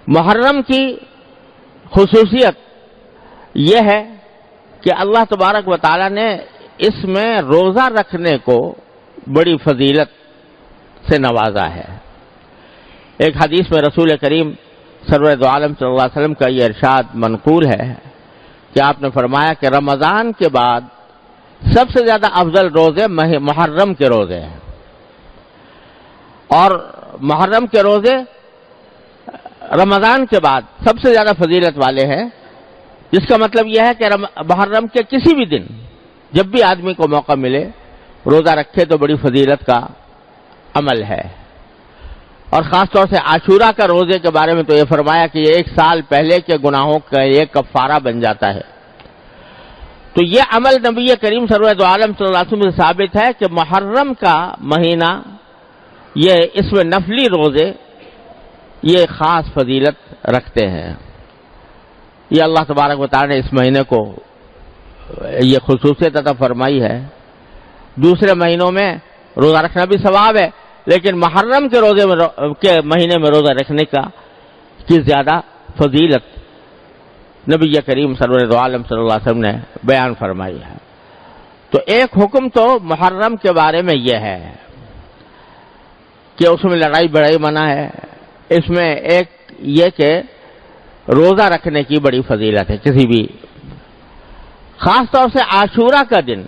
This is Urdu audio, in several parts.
محرم کی خصوصیت یہ ہے کہ اللہ تبارک و تعالی نے اس میں روزہ رکھنے کو بڑی فضیلت سے نوازا ہے۔ ایک حدیث میں رسول کریم سرور دو عالم صلی اللہ علیہ وسلم کا یہ ارشاد منقول ہے کہ آپ نے فرمایا کہ رمضان کے بعد سب سے زیادہ افضل روزے محرم کے روزے ہیں، اور محرم کے روزے رمضان کے بعد سب سے زیادہ فضیلت والے ہیں، جس کا مطلب یہ ہے کہ محرم کے کسی بھی دن جب بھی آدمی کو موقع ملے روزہ رکھے تو بڑی فضیلت کا عمل ہے۔ اور خاص طور سے عاشورہ کا روزے کے بارے میں تو یہ فرمایا کہ یہ 1 سال پہلے کے گناہوں کا ایک کفارہ بن جاتا ہے۔ تو یہ عمل نبی کریم سرور دو عالم صلی اللہ علیہ وسلم سے ثابت ہے کہ محرم کا مہینہ یہ اس میں نفلی روزے یہ خاص فضیلت رکھتے ہیں۔ یہ اللہ تبارک و تعالی نے اس مہینے کو یہ خصوصیت عطا فرمائی ہے۔ دوسرے مہینوں میں روزہ رکھنا بھی ثواب ہے، لیکن محرم کے روزے میں کے مہینے میں روزہ رکھنے کی زیادہ فضیلت نبی کریم سرور دو عالم صلی اللہ علیہ وسلم نے بیان فرمائی ہے۔ تو ایک حکم تو محرم کے بارے میں یہ ہے کہ اس میں لڑائی بڑائی منع ہے، اس میں ایک یہ کہ روزہ رکھنے کی بڑی فضیلت ہے کسی بھی، خاص طور سے عاشورہ کا دن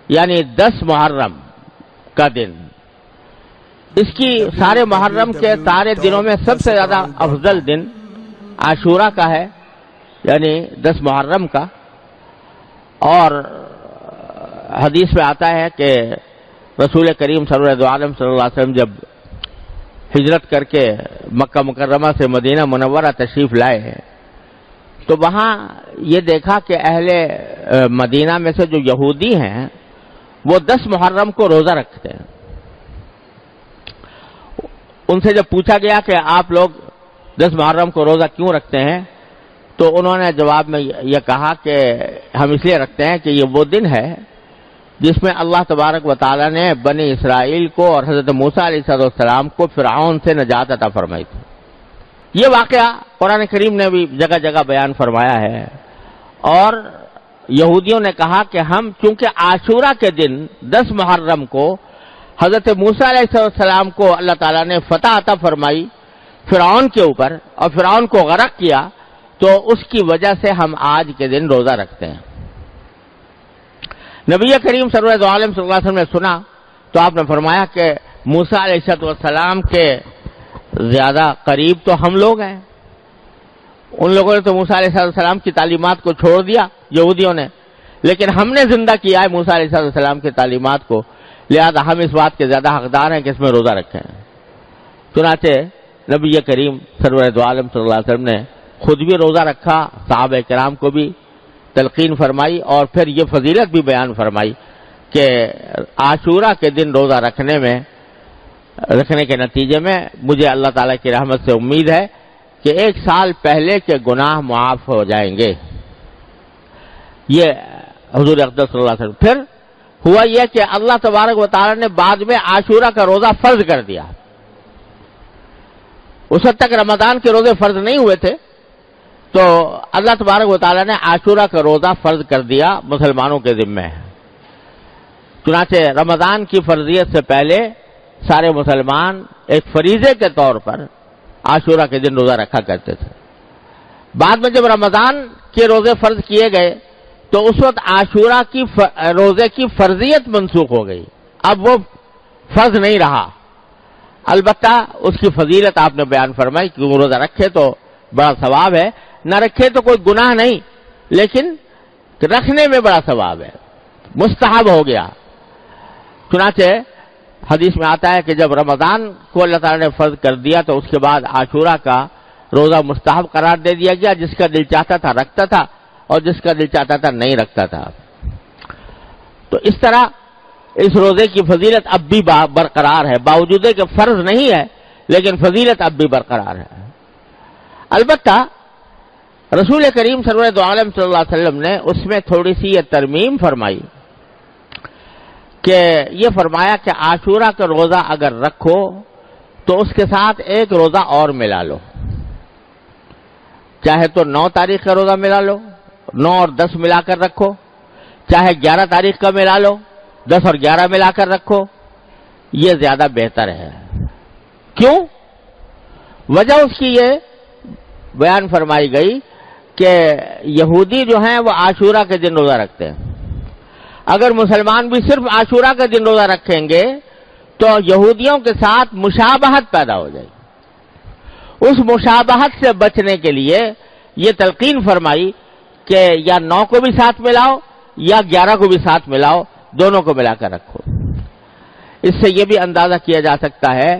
یعنی 10 محرم کا دن، اس کی سارے محرم کے سارے دنوں میں سب سے زیادہ افضل دن عاشورہ کا ہے، یعنی 10 محرم کا۔ اور حدیث میں آتا ہے کہ رسول کریم سرور دو عالم صلی اللہ علیہ وسلم جب ہجرت کر کے مکہ مکرمہ سے مدینہ منورہ تشریف لائے تو وہاں یہ دیکھا کہ اہل مدینہ میں سے جو یہودی ہیں وہ 10 محرم کو روزہ رکھتے ہیں۔ ان سے جب پوچھا گیا کہ آپ لوگ 10 محرم کو روزہ کیوں رکھتے ہیں تو انہوں نے جواب میں یہ کہا کہ ہم اس لیے رکھتے ہیں کہ یہ وہ دن ہے جس میں اللہ تبارک و تعالی نے بنی اسرائیل کو اور حضرت موسیٰ علیہ السلام کو فرعون سے نجات عطا فرمائی تھی۔ یہ واقعہ قرآن کریم نے بھی جگہ جگہ بیان فرمایا ہے، اور یہودیوں نے کہا کہ ہم چونکہ عاشورہ کے دن 10 محرم کو حضرت موسیٰ علیہ السلام کو اللہ تعالیٰ نے فتح عطا فرمائی فرعون کے اوپر اور فرعون کو غرق کیا، تو اس کی وجہ سے ہم آج کے دن روزہ رکھتے ہیں۔ نبی کریم سرور دو عالم صلی اللہ علیہ وسلم نے سنا تو آپ نے فرمایا کہ موسیٰ علیہ السلام کے زیادہ قریب تو ہم لوگ ہیں، ان لوگوں نے تو موسیٰ علیہ السلام کی تعلیمات کو چھوڑ دیا یہودیوں نے، لیکن ہم نے زندہ کیا ہے موسیٰ علیہ السلام کی تعلیمات کو، لہذا ہم اس بات کے زیادہ حقدار ہیں کہ اس میں روزہ رکھیں۔ چنانچہ نبی کریم سرور دو عالم صلی اللہ علیہ وسلم نے خود بھی روزہ رکھا، صحابہ کرام کو بھی تلقین فرمائی، اور پھر یہ فضیلت بھی بیان فرمائی کہ عاشورہ کے دن روزہ رکھنے کے نتیجے میں مجھے اللہ تعالیٰ کی رحمت سے امید ہے کہ 1 سال پہلے کے گناہ معاف ہو جائیں گے۔ یہ حضور اقدس صلی اللہ علیہ وسلم۔ پھر ہوا یہ کہ اللہ تبارک و تعالیٰ نے بعد میں عاشورہ کا روزہ فرض کر دیا۔ اس وقت تک رمضان کے روزے فرض نہیں ہوئے تھے، تو اللہ تبارک و تعالیٰ نے عاشورہ کا روزہ فرض کر دیا مسلمانوں کے ذمہ۔ چنانچہ رمضان کی فرضیت سے پہلے سارے مسلمان ایک فریضے کے طور پر عاشورہ کے دن روزہ رکھا کرتے تھے۔ بعد میں جب رمضان کے روزے فرض کیے گئے تو اس وقت عاشورہ کی روزے کی فرضیت منسوخ ہو گئی، اب وہ فرض نہیں رہا۔ البتہ اس کی فضیلت آپ نے بیان فرمائی کہ وہ روزہ رکھے تو بڑا ثواب ہے، نہ رکھے تو کوئی گناہ نہیں، لیکن رکھنے میں بڑا ثواب ہے، مستحب ہو گیا۔ چنانچہ حدیث میں آتا ہے کہ جب رمضان کو اللہ تعالیٰ نے فرض کر دیا تو اس کے بعد عاشورہ کا روزہ مستحب قرار دے دیا گیا، جس کا دل چاہتا تھا رکھتا تھا اور جس کا دل چاہتا تھا نہیں رکھتا تھا۔ تو اس طرح اس روزے کی فضیلت اب بھی برقرار ہے، باوجود کہ فرض نہیں ہے لیکن فضیلت اب بھی برقرار ہے۔ البتہ رسول کریم سرور دو عالم صلی اللہ علیہ وسلم نے اس میں تھوڑی سی یہ ترمیم فرمائی کہ یہ فرمایا کہ عاشورہ کا روزہ اگر رکھو تو اس کے ساتھ ایک روزہ اور ملا لو۔ چاہے تو 9 تاریخ کا روزہ ملا لو، 9 اور 10 ملا کر رکھو، چاہے 11 تاریخ کا ملا لو، 10 اور 11 ملا کر رکھو، یہ زیادہ بہتر ہے۔ کیوں؟ وجہ اس کی یہ بیان فرمائی گئی کہ یہودی جو ہیں وہ عاشورہ کے دن روزہ رکھتے ہیں، اگر مسلمان بھی صرف عاشورہ کے دن روزہ رکھیں گے تو یہودیوں کے ساتھ مشابہت پیدا ہو جائے گی۔ اس مشابہت سے بچنے کے لیے یہ تلقین فرمائی کہ یا 9 کو بھی ساتھ ملاؤ یا 11 کو بھی ساتھ ملاؤ، دونوں کو ملا کر رکھو۔ اس سے یہ بھی اندازہ کیا جا سکتا ہے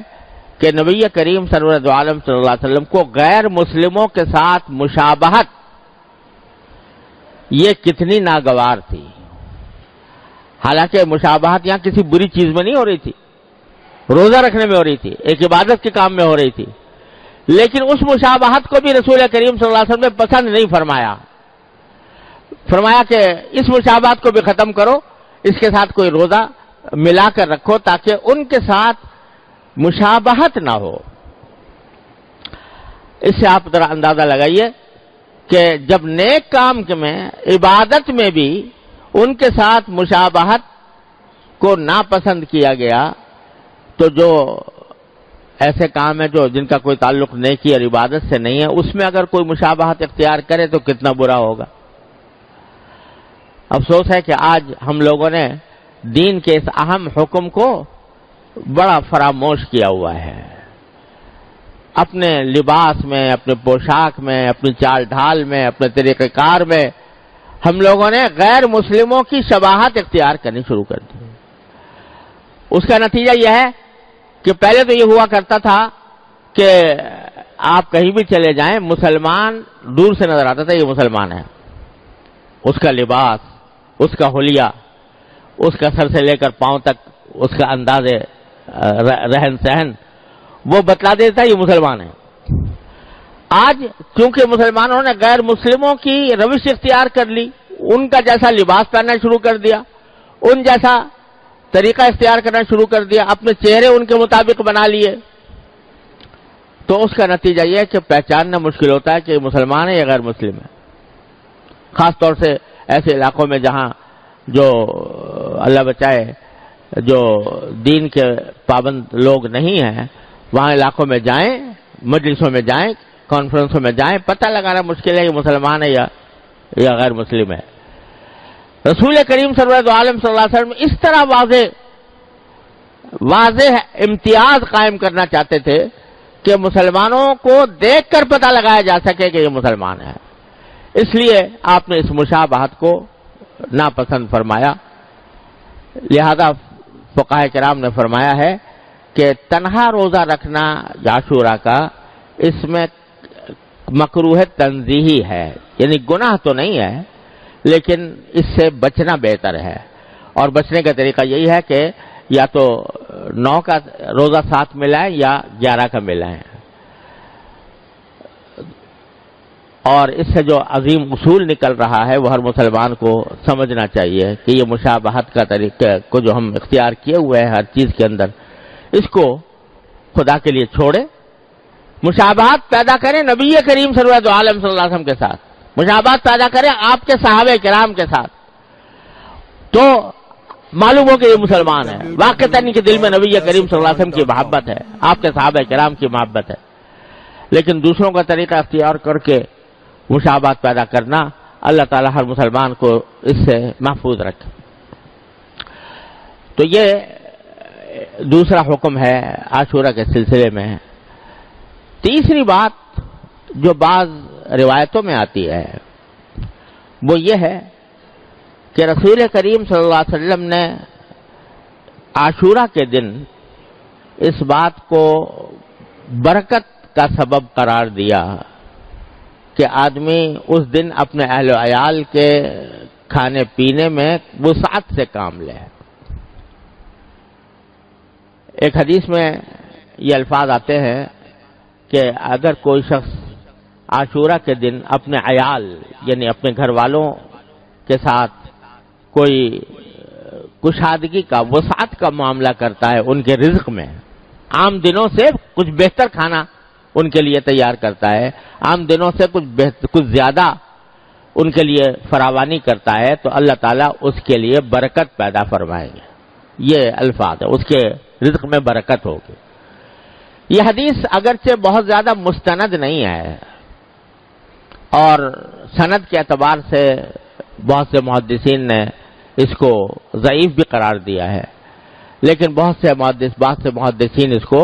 کہ نبی کریم سرور عالم صلی اللہ علیہ وسلم کو غیر مسلموں کے ساتھ مشابہت یہ کتنی ناگوار تھی۔ حالانکہ مشابہت یہاں کسی بری چیز میں نہیں ہو رہی تھی، روزہ رکھنے میں ہو رہی تھی، ایک عبادت کے کام میں ہو رہی تھی، لیکن اس مشابہت کو بھی رسول کریم صلی اللہ علیہ وسلم نے پسند نہیں فرمایا۔ فرمایا کہ اس مشابہت کو بھی ختم کرو، اس کے ساتھ کوئی روزہ ملا کر رکھو تاکہ ان کے ساتھ مشابہت نہ ہو۔ اس سے آپ ذرا اندازہ لگائیے کہ جب نیک کام میں، عبادت میں بھی ان کے ساتھ مشابہت کو ناپسند کیا گیا، تو جو ایسے کام ہیں جو جن کا کوئی تعلق نیکی اور عبادت سے نہیں ہے، اس میں اگر کوئی مشابہت اختیار کرے تو کتنا برا ہوگا۔ افسوس ہے کہ آج ہم لوگوں نے دین کے اس اہم حکم کو بڑا فراموش کیا ہوا ہے۔ اپنے لباس میں، اپنے پوشاک میں، اپنی چال ڈھال میں، اپنے طریقہ کار میں ہم لوگوں نے غیر مسلموں کی شباہت اختیار کرنی شروع کر دی۔ اس کا نتیجہ یہ ہے کہ پہلے تو یہ ہوا کرتا تھا کہ آپ کہیں بھی چلے جائیں، مسلمان دور سے نظر آتا تھا یہ مسلمان ہے، اس کا لباس، اس کا حلیہ، اس کا سر سے لے کر پاؤں تک اس کا انداز رہن سہن وہ بتلا دیتا ہے یہ مسلمان ہے۔ آج چونکہ مسلمانوں نے غیر مسلموں کی روش اختیار کر لی، ان کا جیسا لباس پہننا شروع کر دیا، ان جیسا طریقہ اختیار کرنا شروع کر دیا، اپنے چہرے ان کے مطابق بنا لیے، تو اس کا نتیجہ یہ ہے کہ پہچاننا مشکل ہوتا ہے کہ یہ مسلمان ہے یا غیر مسلم ہے۔ خاص طور سے ایسے علاقوں میں جہاں جو اللہ بچائے جو دین کے پابند لوگ نہیں ہیں، وہاں علاقوں میں جائیں، مجلسوں میں جائیں، کانفرنسوں میں جائیں، پتہ لگانا مشکل ہے کہ مسلمان ہے یا غیر مسلم ہے۔ رسول کریم سرور عالم صلی اللہ علیہ وسلم اس طرح واضح امتیاز قائم کرنا چاہتے تھے کہ مسلمانوں کو دیکھ کر پتہ لگایا جا سکے کہ یہ مسلمان ہے، اس لیے آپ نے اس مشابہت کو ناپسند فرمایا۔ لہذا فقہاء کرام نے فرمایا ہے کہ تنہا روزہ رکھنا عاشورہ کا اس میں مکروہ تنزیہی ہے، یعنی گناہ تو نہیں ہے لیکن اس سے بچنا بہتر ہے، اور بچنے کا طریقہ یہی ہے کہ یا تو 9 کا روزہ ساتھ ملائیں یا 11 کا ملائیں۔ اور اس سے جو عظیم اصول نکل رہا ہے وہ ہر مسلمان کو سمجھنا چاہیے کہ یہ مشابہت کا طریقہ کو جو ہم اختیار کیے ہوئے ہیں ہر چیز کے اندر، اس کو خدا کے لیے چھوڑے، مشابہت پیدا کریں نبی کریم صلی اللہ علیہ وسلم کے ساتھ، مشابہت پیدا کریں آپ کے صحابہ کرام کے ساتھ، تو معلوم ہو کہ یہ مسلمان ہے، واقعتاً کے دل میں نبی کریم صلی اللہ علیہ وسلم کی محبت ہے، آپ کے صحابہ کرام کی محبت ہے۔ لیکن دوسروں کا طریقہ اختیار کر کے مشابہت پیدا کرنا، اللہ تعالی ہر مسلمان کو اس سے محفوظ رکھے۔ تو یہ دوسرا حکم ہے عاشورہ کے سلسلے میں۔ تیسری بات جو بعض روایتوں میں آتی ہے وہ یہ ہے کہ رسول کریم صلی اللہ علیہ وسلم نے عاشورہ کے دن اس بات کو برکت کا سبب قرار دیا کہ آدمی اس دن اپنے اہل و عیال کے کھانے پینے میں وسعت سے کام لے۔ ایک حدیث میں یہ الفاظ آتے ہیں کہ اگر کوئی شخص عاشورہ کے دن اپنے عیال یعنی اپنے گھر والوں کے ساتھ کوئی کشادگی کا، وسعت کا معاملہ کرتا ہے ان کے رزق میں، عام دنوں سے کچھ بہتر کھانا ان کے لیے تیار کرتا ہے، عام دنوں سے کچھ زیادہ ان کے لیے فراوانی کرتا ہے، تو اللہ تعالیٰ اس کے لیے برکت پیدا فرمائیں گے. یہ الفاظ ہے، اس کے رزق میں برکت ہوگی. یہ حدیث اگرچہ بہت زیادہ مستند نہیں ہے اور سند کے اعتبار سے بہت سے محدثین نے اس کو ضعیف بھی قرار دیا ہے، لیکن بہت سے محدثین اس کو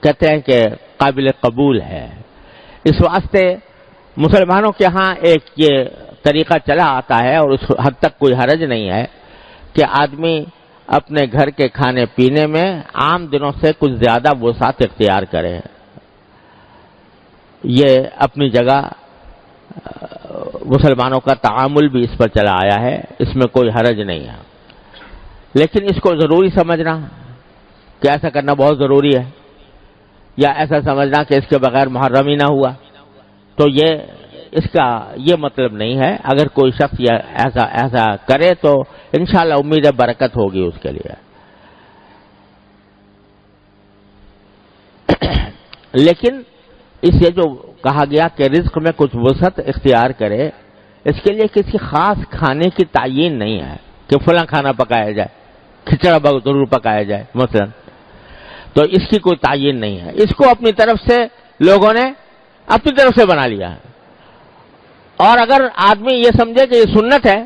کہتے ہیں کہ قابل قبول ہے. اس واسطے مسلمانوں کے ہاں ایک یہ طریقہ چلا آتا ہے، اور اس حد تک کوئی حرج نہیں ہے کہ آدمی اپنے گھر کے کھانے پینے میں عام دنوں سے کچھ زیادہ وسعت اختیار کرے. یہ اپنی جگہ مسلمانوں کا تعامل بھی اس پر چلا آیا ہے، اس میں کوئی حرج نہیں ہے. لیکن اس کو ضروری سمجھنا کہ ایسا کرنا بہت ضروری ہے، یا ایسا سمجھنا کہ اس کے بغیر محرم ہی نہ ہوا، تو اس کا یہ مطلب نہیں ہے. اگر کوئی شخص ایسا کرے تو انشاءاللہ امید ہے برکت ہوگی اس کے لیے. لیکن اس سے جو کہا گیا کہ رزق میں کچھ وسعت اختیار کرے، اس کے لیے کسی خاص کھانے کی تعین نہیں ہے کہ فلاں کھانا پکایا جائے، کھچڑا ضرور پکایا جائے مثلا، تو اس کی کوئی تعین نہیں ہے. اس کو اپنی طرف سے لوگوں نے اپنی طرف سے بنا لیا ہے. اور اگر آدمی یہ سمجھے کہ یہ سنت ہے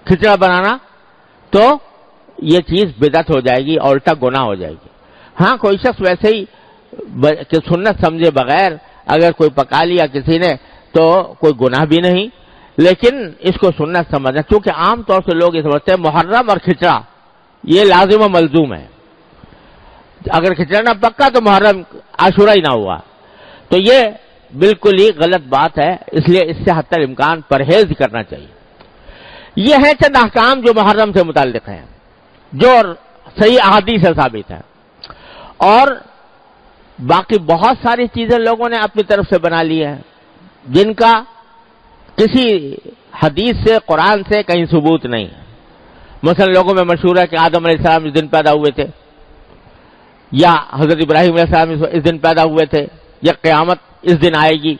کھچڑا بنانا، تو یہ چیز بدعت ہو جائے گی اور الٹا گناہ ہو جائے گی. ہاں کوئی شخص ویسے ہی کہ سنت سمجھے بغیر اگر کوئی پکا لیا کسی نے تو کوئی گناہ بھی نہیں، لیکن اس کو سنت سمجھنا، کیونکہ عام طور سے لوگ یہ سمجھتے ہیں محرم اور کھچڑا یہ لازم و ملزوم ہے. اگر کھچڑا نہ پکا تو محرم عاشورہ ہی نہ ہوا، تو یہ بالکل ہی غلط بات ہے. اس لیے اس سے حتی الامکان پرہیز کرنا چاہیے. یہ ہیں چند احکام جو محرم سے متعلق ہیں، جو صحیح احادیث سے ثابت ہے. اور باقی بہت ساری چیزیں لوگوں نے اپنی طرف سے بنا لی ہیں جن کا کسی حدیث سے قرآن سے کہیں ثبوت نہیں ہے. مثلا لوگوں میں مشہور ہے کہ آدم علیہ السلام اس دن پیدا ہوئے تھے، یا حضرت ابراہیم علیہ السلام اس دن پیدا ہوئے تھے، یا قیامت اس دن آئے گی.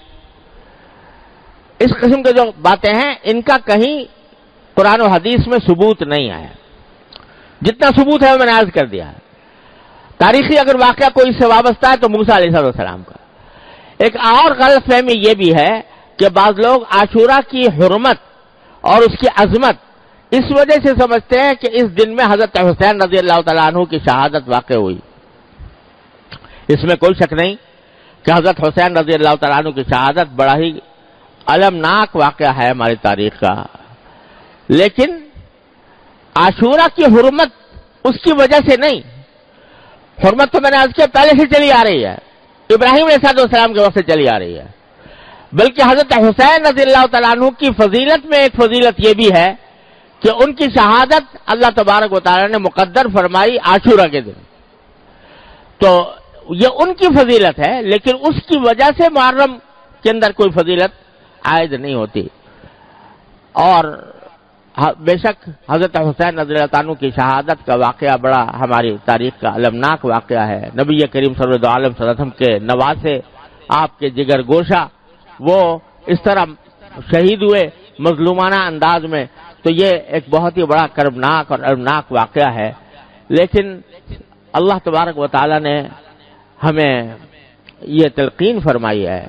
اس قسم کے جو باتیں ہیں ان کا کہیں قرآن و حدیث میں ثبوت نہیں ہے. جتنا ثبوت ہے میں نے عرض کر دیا ہے. تاریخی اگر واقعہ کوئی اس سے وابستہ ہے تو موسیٰ علیہ السلام کا. ایک اور غلط فہمی یہ بھی ہے کہ بعض لوگ عاشورہ کی حرمت اور اس کی عظمت اس وجہ سے سمجھتے ہیں کہ اس دن میں حضرت حسین رضی اللہ تعالیٰ عنہ کی شہادت واقع ہوئی. اس میں کوئی شک نہیں کہ حضرت حسین رضی اللہ تعالیٰ عنہ کی شہادت بڑا ہی المناک واقعہ ہے ہماری تاریخ کا. لیکن عاشورہ کی حرمت اس کی وجہ سے نہیں. حرمت تو میں نے عرض کیا پہلے سے چلی آ رہی ہے، ابراہیم علیہ السلام کے وقت سے چلی آ رہی ہے. بلکہ حضرت حسین رضی اللہ تعالیٰ عنہ کی فضیلت میں ایک فضیلت یہ بھی ہے کہ ان کی شہادت اللہ تبارک و تعالیٰ نے مقدر فرمائی عاشورہ کے دن. تو یہ ان کی فضیلت ہے، لیکن اس کی وجہ سے محرم کے اندر کوئی فضیلت عائد نہیں ہوتی. اور بے شک حضرت حسین رضی اللہ عنہ کی شہادت کا واقعہ بڑا ہماری تاریخ کا المناک واقعہ ہے. نبی کریم صلی اللہ علیہ وسلم کے نواسے، آپ کے جگر گوشہ، وہ اس طرح شہید ہوئے مظلومانہ انداز میں. تو یہ ایک بہت ہی بڑا کربناک اور المناک واقعہ ہے. لیکن اللہ تبارک و تعالی نے ہمیں یہ تلقین فرمائی ہے،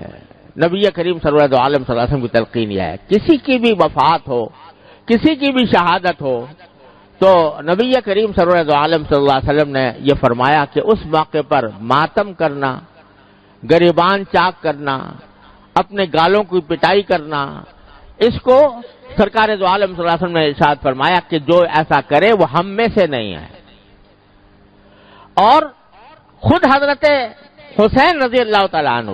نبی کریم صلی اللہ علیہ وسلم کی تلقین یہ ہے، کسی کی بھی وفات ہو، کسی کی بھی شہادت ہو، تو نبی کریم صلی اللہ علیہ وسلم نے یہ فرمایا کہ اس موقع پر ماتم کرنا، گریبان چاک کرنا، اپنے گالوں کی پٹائی کرنا، اس کو سرکار دو عالم صلی اللہ علیہ وسلم نے ارشاد فرمایا کہ جو ایسا کرے وہ ہم میں سے نہیں ہے. اور خود حضرت حسین رضی اللہ تعالیٰ عنہ،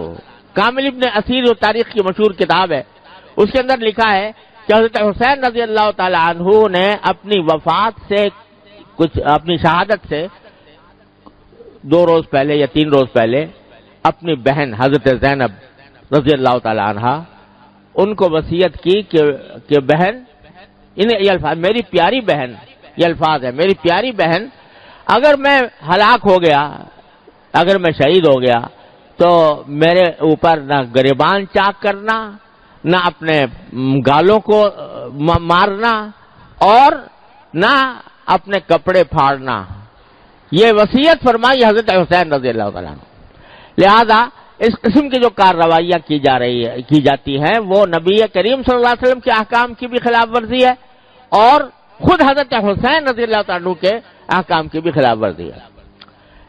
کامل ابن اسیر جو تاریخ کی مشہور کتاب ہے، اس کے اندر لکھا ہے کہ حضرت حسین رضی اللہ تعالیٰ عنہ نے اپنی وفات سے اپنی شہادت سے 2 روز پہلے یا 3 روز پہلے اپنی بہن حضرت زینب رضی اللہ تعالیٰ عنہ ان کو وصیت کی کہ بہن، یہ الفاظ میری پیاری بہن، یہ الفاظ ہے میری پیاری بہن، اگر میں ہلاک ہو گیا، اگر میں شہید ہو گیا تو میرے اوپر نہ گریبان چاک کرنا، نہ اپنے گالوں کو مارنا، اور نہ اپنے کپڑے پھاڑنا. یہ وصیت فرمائی حضرت حسین رضی اللہ تعالیٰ عنہ. لہذا اس قسم کی جو کارروائیاں کی جاتی ہیں وہ نبی کریم صلی اللہ علیہ وسلم کے احکام کی بھی خلاف ورزی ہے، اور خود حضرت حسین رضی اللہ تعالیٰ عنہ کے احکام کی بھی خلاف ورزی ہے.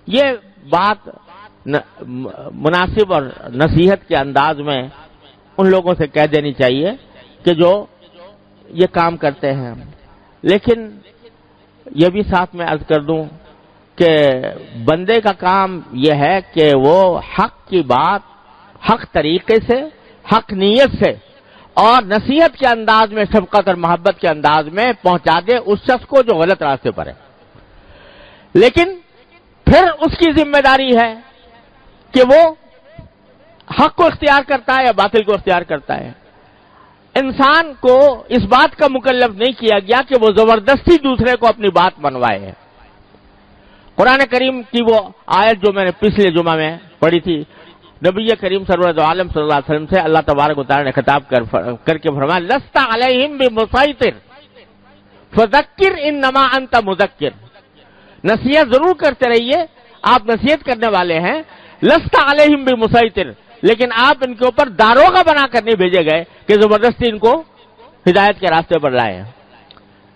یہ بات مناسب اور نصیحت کے انداز میں ان لوگوں سے کہہ دینی چاہیے کہ جو یہ کام کرتے ہیں. لیکن یہ بھی ساتھ میں عرض کر دوں کہ بندے کا کام یہ ہے کہ وہ حق کی بات حق طریقے سے، حق نیت سے اور نصیحت کے انداز میں، شفقت اور محبت کے انداز میں پہنچا دے اس شخص کو جو غلط راستے پر ہے. لیکن پھر اس کی ذمہ داری ہے کہ وہ حق کو اختیار کرتا ہے یا باطل کو اختیار کرتا ہے. انسان کو اس بات کا مکلف نہیں کیا گیا کہ وہ زبردستی دوسرے کو اپنی بات منوائے. قرآن کریم کی وہ آیت جو میں نے پچھلے جمعہ میں پڑھی تھی، نبی کریم سرور عالم صلی اللہ علیہ وسلم سے اللہ تبارک و تعالی نے خطاب کر کے فرمایا لست علیہم بمسیطر فذکر انما انت مذکر. نصیحت ضرور کرتے رہیے، آپ نصیحت کرنے والے ہیں. لست علیہم بمسیطر، لیکن آپ ان کے اوپر داروغہ بنا کر نہیں بھیجے گئے کہ زبردستی ان کو ہدایت کے راستے پر لائیں.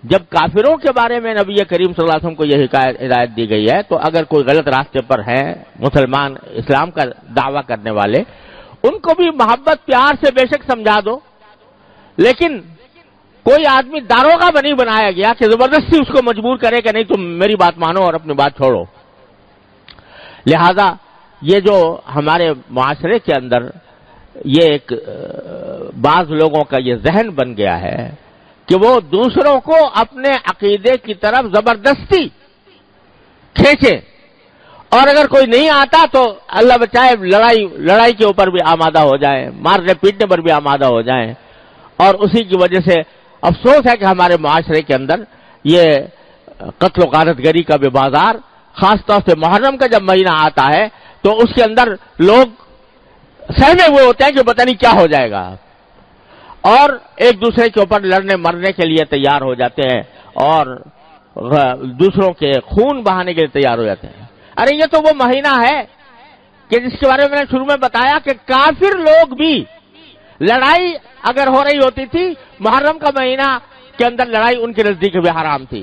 جب کافروں کے بارے میں نبی کریم صلی اللہ علیہ وسلم کو یہ ہدایت دی گئی ہے تو اگر کوئی غلط راستے پر ہے، مسلمان اسلام کا دعویٰ کرنے والے، ان کو بھی محبت پیار سے بے شک سمجھا دو. لیکن کوئی آدمی داروغہ نہیں بنایا گیا کہ زبردستی اس کو مجبور کرے کہ نہیں تم میری بات مانو اور اپنی بات چھوڑو. لہذا یہ جو ہمارے معاشرے کے اندر یہ ایک بعض لوگوں کا یہ ذہن بن گیا ہے کہ وہ دوسروں کو اپنے عقیدے کی طرف زبردستی کھینچے، اور اگر کوئی نہیں آتا تو اللہ بچائے لڑائی کے اوپر بھی آمادہ ہو جائیں، مارنے پیٹنے پر بھی آمادہ ہو جائیں. اور اسی کی وجہ سے افسوس ہے کہ ہمارے معاشرے کے اندر یہ قتل و غارت گری کا بھی بازار، خاص طور سے محرم کا جب مہینہ آتا ہے تو اس کے اندر لوگ سہمے ہوئے ہوتے ہیں کہ پتہ نہیں کیا ہو جائے گا، اور ایک دوسرے کے اوپر لڑنے مرنے کے لیے تیار ہو جاتے ہیں اور دوسروں کے خون بہانے کے لیے تیار ہو جاتے ہیں. ارے یہ تو وہ مہینہ ہے کہ جس کے بارے میں میں نے شروع میں بتایا کہ کافر لوگ بھی لڑائی اگر ہو رہی ہوتی تھی محرم کا مہینہ کے اندر لڑائی ان کے نزدیک بھی حرام تھی.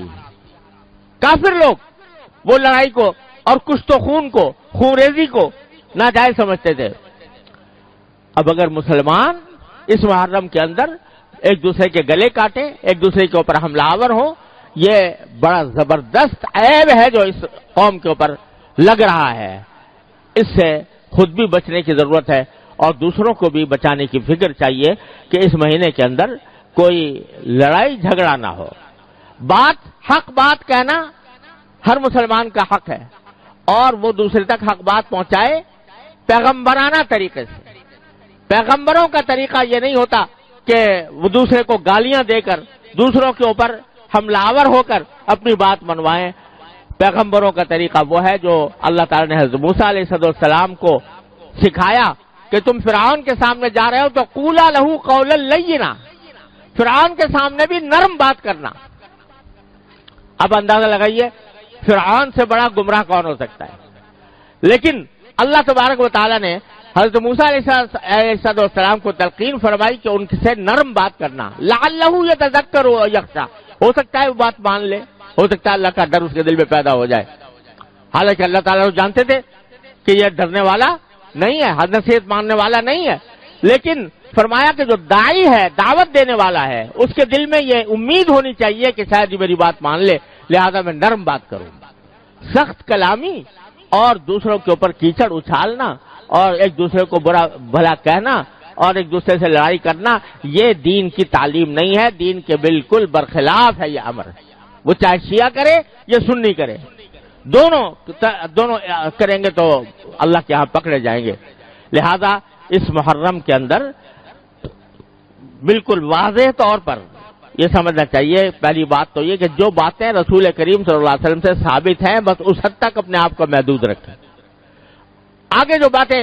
کافر لوگ وہ لڑائی کو اور کشت و خون کو، خون ریزی کو ناجائز سمجھتے تھے. اب اگر مسلمان اس محرم کے اندر ایک دوسرے کے گلے کاٹے، ایک دوسرے کے اوپر حملہ آور ہو، یہ بڑا زبردست عیب ہے جو اس قوم کے اوپر لگ رہا ہے. اس سے خود بھی بچنے کی ضرورت ہے اور دوسروں کو بھی بچانے کی فکر چاہیے کہ اس مہینے کے اندر کوئی لڑائی جھگڑا نہ ہو. حق بات کہنا ہر مسلمان کا حق ہے، اور وہ دوسرے تک حق بات پہنچائے پیغمبرانہ طریقے سے. پیغمبروں کا طریقہ یہ نہیں ہوتا کہ وہ دوسرے کو گالیاں دے کر دوسروں کے اوپر حملہ آور ہو کر اپنی بات منوائیں. پیغمبروں کا طریقہ وہ ہے جو اللہ تعالی نے حضرت موسیٰ علیہ السلام کو سکھایا کہ تم فرعون کے سامنے جا رہے ہو تو قولا لہو قولا لینا، فرعون کے سامنے بھی نرم بات کرنا. اب اندازہ لگائیے فرعون سے بڑا گمراہ کون ہو سکتا ہے. لیکن اللہ تبارک و تعالی نے حضرت موسیٰ علیہ السلام کو تلقین فرمائی کہ ان سے نرم بات کرنا. لعلہ یتذکر و یخشی، ہو سکتا ہے وہ بات مان لے، ہو سکتا ہے اللہ کا ڈر اس کے دل میں پیدا ہو جائے. حالانکہ اللہ تعالیٰ جانتے تھے کہ یہ ڈرنے والا نہیں ہے، حد نصیحت ماننے والا نہیں ہے. لیکن فرمایا کہ جو داعی ہے، دعوت دینے والا ہے، اس کے دل میں یہ امید ہونی چاہیے کہ شاید یہ میری بات مان لے، لہذا میں نرم بات کروں. سخت کلامی اور دوسروں کے اوپر کیچڑ اچھالنا اور ایک دوسرے کو برا بھلا کہنا اور ایک دوسرے سے لڑائی کرنا، یہ دین کی تعلیم نہیں ہے. دین کے بالکل برخلاف ہے یہ امر. وہ چاہے شیعہ کرے یا سنی کرے، دونوں کریں گے تو اللہ کے ہاں پکڑے جائیں گے. لہذا اس محرم کے اندر بالکل واضح طور پر یہ سمجھنا چاہیے، پہلی بات تو یہ کہ جو باتیں رسول کریم صلی اللہ علیہ وسلم سے ثابت ہیں بس اس حد تک اپنے آپ کو محدود رکھیں. آگے جو باتیں